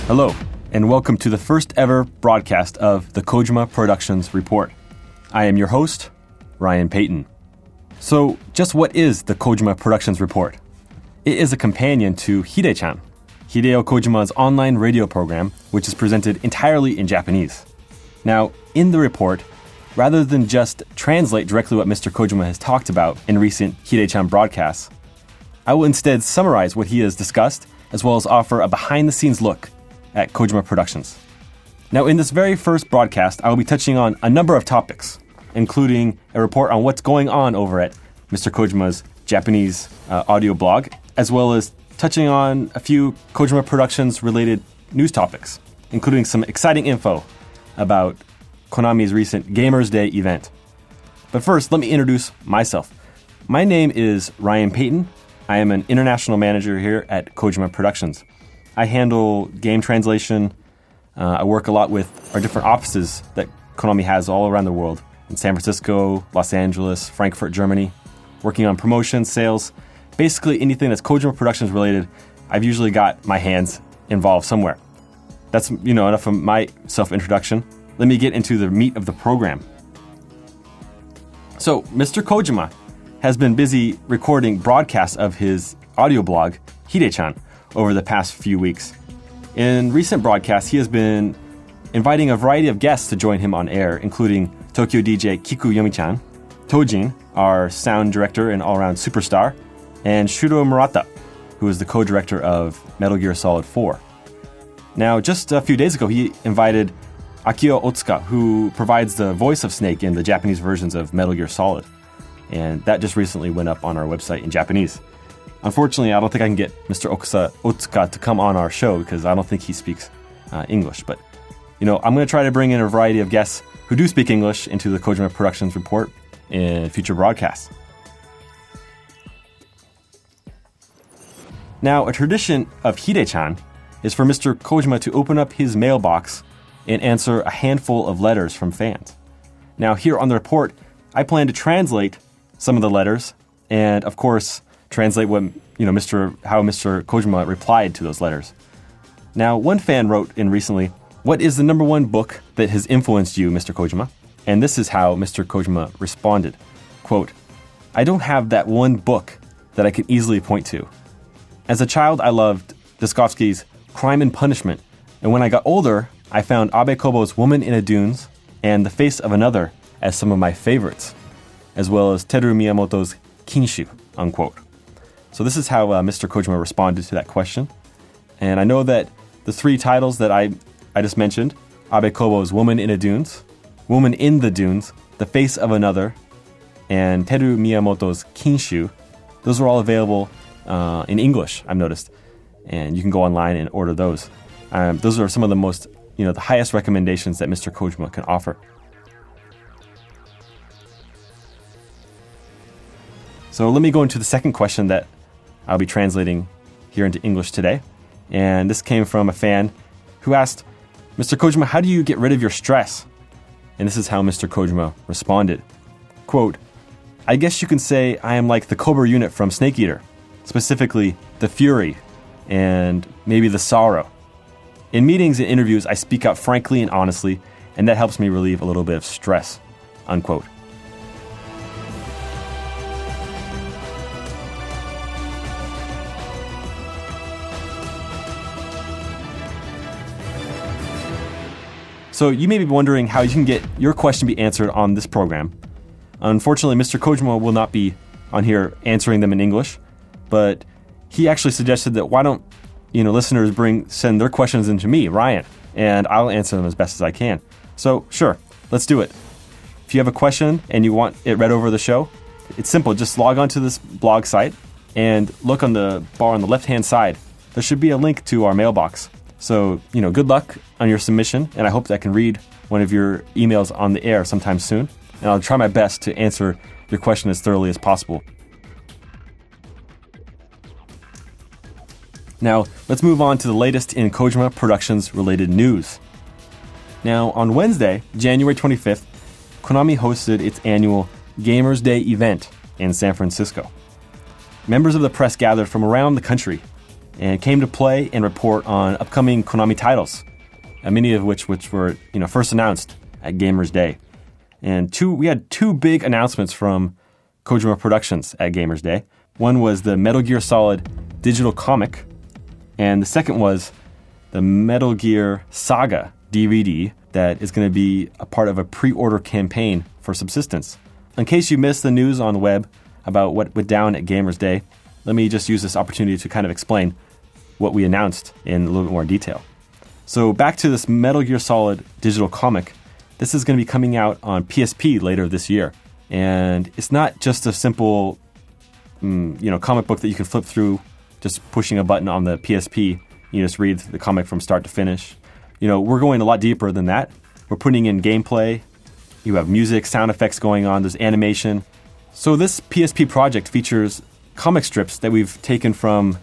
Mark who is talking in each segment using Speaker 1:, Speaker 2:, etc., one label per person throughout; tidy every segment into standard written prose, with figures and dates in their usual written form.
Speaker 1: Hello, and welcome to the first ever broadcast of the Kojima Productions Report. I am your host, Ryan Payton. So, just what is the Kojima Productions Report? It is a companion to HIDECHAN, Hideo Kojima's online radio program, which is presented entirely in Japanese. Now, in the report, rather than just translate directly what Mr. Kojima has talked about in recent HIDECHAN broadcasts, I will instead summarize what he has discussed, as well as offer a behind-the-scenes look at Kojima Productions. Now, in this very first broadcast, I will be touching on a number of topics, including a report on what's going on over at Mr. Kojima's Japanese audio blog, as well as touching on a few Kojima Productions-related news topics, including some exciting info about Konami's recent Gamers Day event. But first, let me introduce myself. My name is Ryan Payton. I am an international manager here at Kojima Productions. I handle game translation. I work a lot with our different offices that Konami has all around the world, in San Francisco, Los Angeles, Frankfurt, Germany, working on promotions, sales, basically anything that's Kojima Productions related. I've usually got my hands involved somewhere. That's enough of my self-introduction. Let me get into the meat of the program. So, Mr. Kojima has been busy recording broadcasts of his audio blog, HIDECHAN, over the past few weeks. In recent broadcasts, he has been inviting a variety of guests to join him on air, including Tokyo DJ Kiku Yomi-chan, Tojin, our sound director and all-around superstar, and Shuro Murata, who is the co-director of Metal Gear Solid 4. Now, just a few days ago, he invited Akio Otsuka, who provides the voice of Snake in the Japanese versions of Metal Gear Solid. And that just recently went up on our website in Japanese. Unfortunately, I don't think I can get Mr. Otsuka to come on our show because I don't think he speaks English. But, I'm going to try to bring in a variety of guests who do speak English into the Kojima Productions Report in future broadcasts. Now, a tradition of HIDECHAN is for Mr. Kojima to open up his mailbox and answer a handful of letters from fans. Now, here on the report, I plan to translate some of the letters and, of course, translate what how Mr. Kojima replied to those letters. Now, one fan wrote in recently, "What is the number one book that has influenced you, Mr. Kojima?" And this is how Mr. Kojima responded. Quote, "I don't have that one book that I can easily point to. As a child, I loved Dostoevsky's Crime and Punishment, and when I got older, I found Abe Kobo's Woman in a Dunes and The Face of Another as some of my favorites, as well as Teru Miyamoto's Kinshu," unquote. So this is how Mr. Kojima responded to that question. And I know that the three titles that I just mentioned, Abe Kobo's Woman in the Dunes, The Face of Another, and Teru Miyamoto's Kinshu, those are all available in English, I've noticed. And you can go online and order those. Those are some of the most, the highest recommendations that Mr. Kojima can offer. So let me go into the second question that I'll be translating here into English today. And this came from a fan who asked, "Mr. Kojima, how do you get rid of your stress?" And this is how Mr. Kojima responded. Quote, "I guess you can say I am like the Cobra unit from Snake Eater, specifically the fury and maybe the sorrow. In meetings and interviews, I speak out frankly and honestly, and that helps me relieve a little bit of stress," unquote. So you may be wondering how you can get your question be answered on this program. Unfortunately, Mr. Kojima will not be on here answering them in English, but he actually suggested that why don't listeners send their questions into me, Ryan, and I'll answer them as best as I can. So sure, let's do it. If you have a question and you want it read over the show, it's simple. Just log on to this blog site and look on the bar on the left-hand side. There should be a link to our mailbox. So, good luck on your submission, and I hope that I can read one of your emails on the air sometime soon, and I'll try my best to answer your question as thoroughly as possible. Now, let's move on to the latest in Kojima Productions related news. Now, on Wednesday, January 25th, Konami hosted its annual Gamers Day event in San Francisco. Members of the press gathered from around the country and came to play and report on upcoming Konami titles, many of which were first announced at Gamers Day. And we had two big announcements from Kojima Productions at Gamers Day. One was the Metal Gear Solid digital comic, and the second was the Metal Gear Saga DVD that is going to be a part of a pre-order campaign for subsistence. In case you missed the news on the web about what went down at Gamers Day, let me just use this opportunity to kind of explain what we announced in a little bit more detail. So back to this Metal Gear Solid digital comic. This is going to be coming out on PSP later this year. And it's not just a simple comic book that you can flip through just pushing a button on the PSP. You just read the comic from start to finish. We're going a lot deeper than that. We're putting in gameplay. You have music, sound effects going on. There's animation. So this PSP project features comic strips that we've taken from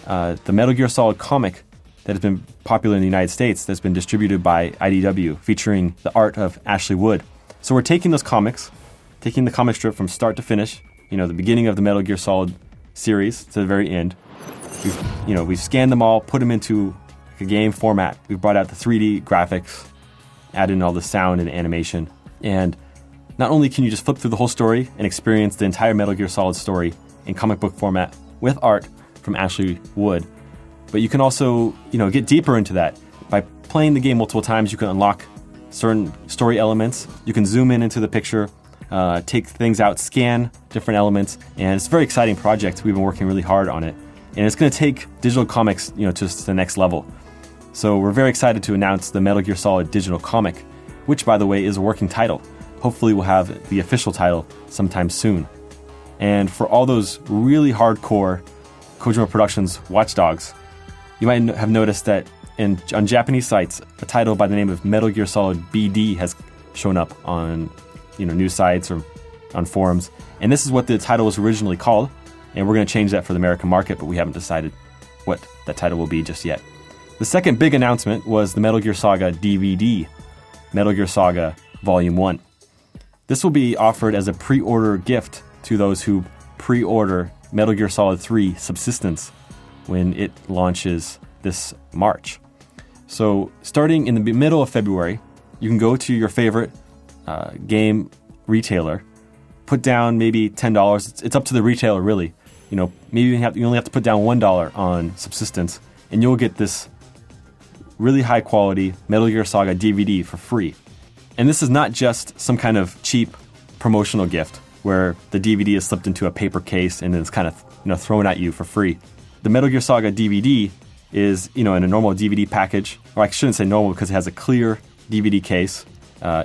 Speaker 1: the Metal Gear Solid comic that has been popular in the United States, that's been distributed by IDW, featuring the art of Ashley Wood. So we're taking those comics, taking the comic strip from start to finish, the beginning of the Metal Gear Solid series to the very end. We've scanned them all, put them into a game format. We've brought out the 3D graphics, added in all the sound and animation. And not only can you just flip through the whole story and experience the entire Metal Gear Solid story in comic book format with art from Ashley Wood, but you can also, get deeper into that. By playing the game multiple times, you can unlock certain story elements. You can zoom in into the picture, take things out, scan different elements, and it's a very exciting project. We've been working really hard on it, and it's going to take digital comics, to the next level. So we're very excited to announce the Metal Gear Solid digital comic, which, by the way, is a working title. Hopefully we'll have the official title sometime soon. And for all those really hardcore Kojima Productions watchdogs, you might have noticed that on Japanese sites, a title by the name of Metal Gear Solid BD has shown up on news sites or on forums. And this is what the title was originally called, and we're going to change that for the American market, but we haven't decided what that title will be just yet. The second big announcement was the Metal Gear Saga DVD, Metal Gear Saga Volume 1. This will be offered as a pre-order gift to those who pre-order Metal Gear Solid 3 Subsistence when it launches this March. So starting in the middle of February, you can go to your favorite game retailer, put down maybe $10. It's up to the retailer, really. Maybe you only have to put down $1 on Subsistence, and you'll get this really high quality Metal Gear Saga DVD for free. And this is not just some kind of cheap promotional gift where the DVD is slipped into a paper case and then it's kind of thrown at you for free. The Metal Gear Saga DVD is in a normal DVD package, or I shouldn't say normal because it has a clear DVD case,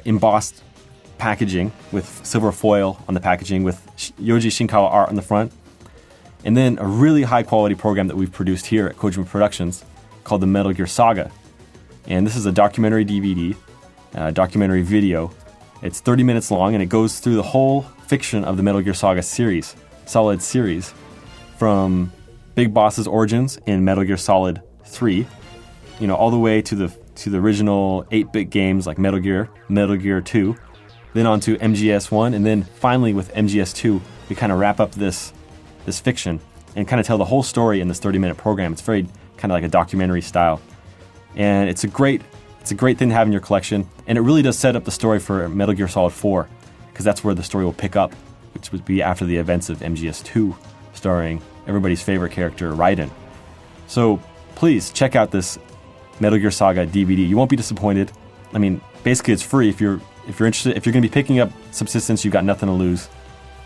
Speaker 1: embossed packaging with silver foil on the packaging with Yoji Shinkawa art on the front, and then a really high quality program that we've produced here at Kojima Productions called the Metal Gear Saga. And this is a documentary DVD, documentary video. It's 30 minutes long, and it goes through the whole fiction of the Metal Gear Saga series, Solid series, from Big Boss's origins in Metal Gear Solid 3, all the way to the original 8-bit games like Metal Gear 2, then on to MGS1, and then finally with MGS2, we kind of wrap up this fiction and kind of tell the whole story in this 30-minute program. It's very kind of like a documentary style. And it's a great thing to have in your collection, and it really does set up the story for Metal Gear Solid 4, because that's where the story will pick up, which would be after the events of MGS2, starring everybody's favorite character, Raiden. So please check out this Metal Gear Saga DVD. You won't be disappointed. I mean, basically it's free. If you're interested, if you're going to be picking up Subsistence, you've got nothing to lose.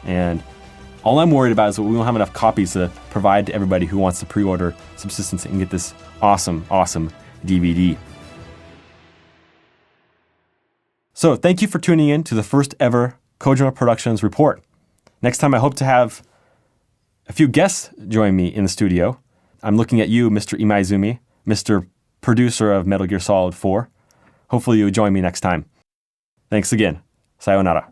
Speaker 1: And all I'm worried about is that we won't have enough copies to provide to everybody who wants to pre-order Subsistence and get this awesome DVD. So thank you for tuning in to the first ever Kojima Productions Report. Next time I hope to have a few guests join me in the studio. I'm looking at you, Mr. Imaizumi, Mr. Producer of Metal Gear Solid 4. Hopefully you'll join me next time. Thanks again. Sayonara.